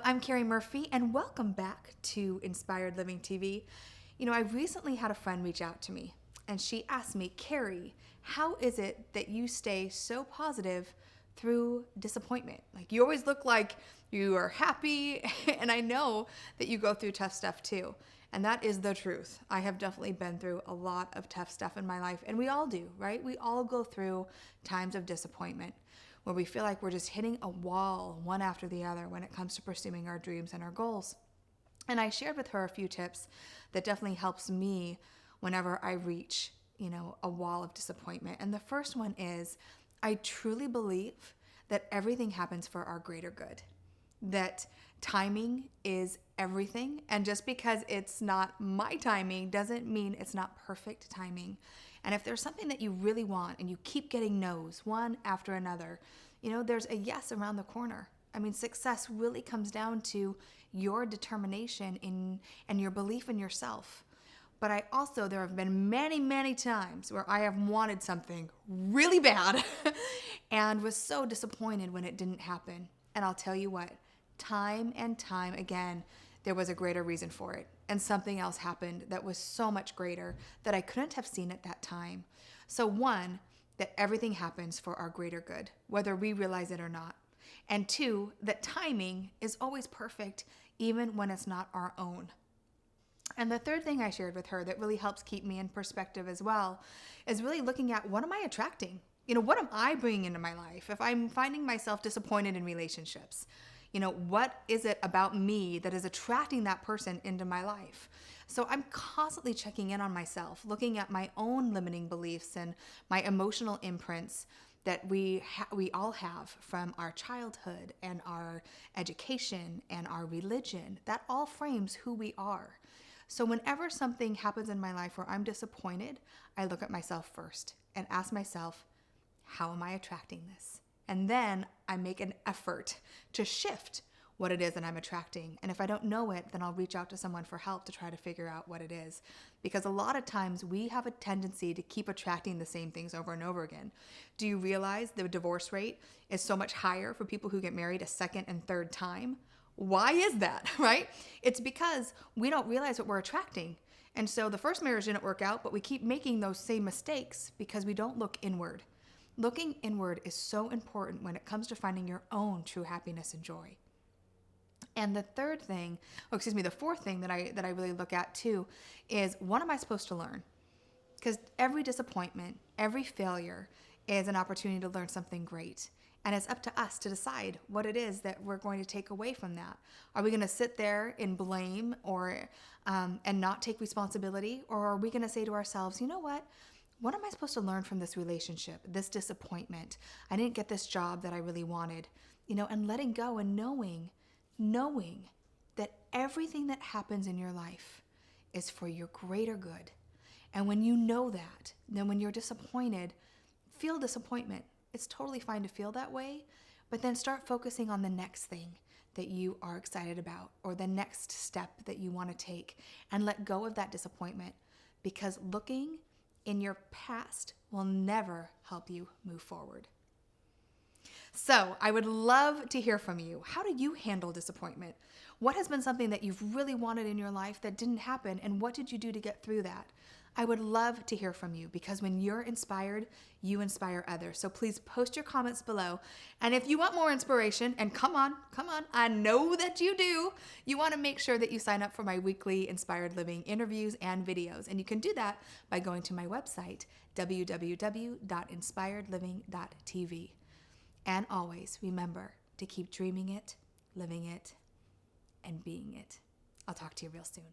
I'm Keri Murphy, and welcome back to Inspired Living TV. I recently had a friend reach out to me, and she asked me, Keri, how is it that you stay so positive through disappointment? Like, you always look like you are happy, and I know that you go through tough stuff too. And that is the truth. I have definitely been through a lot of tough stuff in my life, and we all do, right? We all go through times of disappointment where we feel like we're just hitting a wall one after the other when it comes to pursuing our dreams and our goals. And I shared with her a few tips that definitely helps me whenever I reach, a wall of disappointment. And the first one is, I truly believe that everything happens for our greater good, that timing is everything. And just because it's not my timing doesn't mean it's not perfect timing. And if there's something that you really want and you keep getting no's one after another, there's a yes around the corner. I mean, success really comes down to your determination and your belief in yourself. But there have been many, many times where I have wanted something really bad and was so disappointed when it didn't happen. And I'll tell you what, time and time again, there was a greater reason for it. And something else happened that was so much greater that I couldn't have seen at that time. So one, that everything happens for our greater good, whether we realize it or not. And two, that timing is always perfect, even when it's not our own. And the third thing I shared with her that really helps keep me in perspective as well is really looking at, what am I attracting? What am I bringing into my life? If I'm finding myself disappointed in relationships, what is it about me that is attracting that person into my life? So I'm constantly checking in on myself, looking at my own limiting beliefs and my emotional imprints that we all have from our childhood and our education and our religion. That all frames who we are. So whenever something happens in my life where I'm disappointed, I look at myself first and ask myself, how am I attracting this? And then I make an effort to shift what it is that I'm attracting. And if I don't know it, then I'll reach out to someone for help to try to figure out what it is. Because a lot of times we have a tendency to keep attracting the same things over and over again. Do you realize the divorce rate is so much higher for people who get married a second and third time? Why is that, right? It's because we don't realize what we're attracting. And so the first marriage didn't work out, but we keep making those same mistakes because we don't look inward. Looking inward is so important when it comes to finding your own true happiness and joy. And the fourth thing that I really look at too is, what am I supposed to learn? Because every disappointment, every failure is an opportunity to learn something great. And it's up to us to decide what it is that we're going to take away from that. Are we going to sit there in blame and not take responsibility? Or are we going to say to ourselves, you know what? What am I supposed to learn from this relationship, this disappointment? I didn't get this job that I really wanted, and letting go and knowing that everything that happens in your life is for your greater good. And when you know that, then when you're disappointed, feel disappointment. It's totally fine to feel that way, but then start focusing on the next thing that you are excited about or the next step that you want to take, and let go of that disappointment, because looking in your past will never help you move forward. So I would love to hear from you. How do you handle disappointment? What has been something that you've really wanted in your life that didn't happen, and what did you do to get through that? I would love to hear from you, because when you're inspired, you inspire others. So please post your comments below. And if you want more inspiration, and come on, I know that you do, you want to make sure that you sign up for my weekly Inspired Living interviews and videos. And you can do that by going to my website, www.inspiredliving.tv. And always remember to keep dreaming it, living it, and being it. I'll talk to you real soon.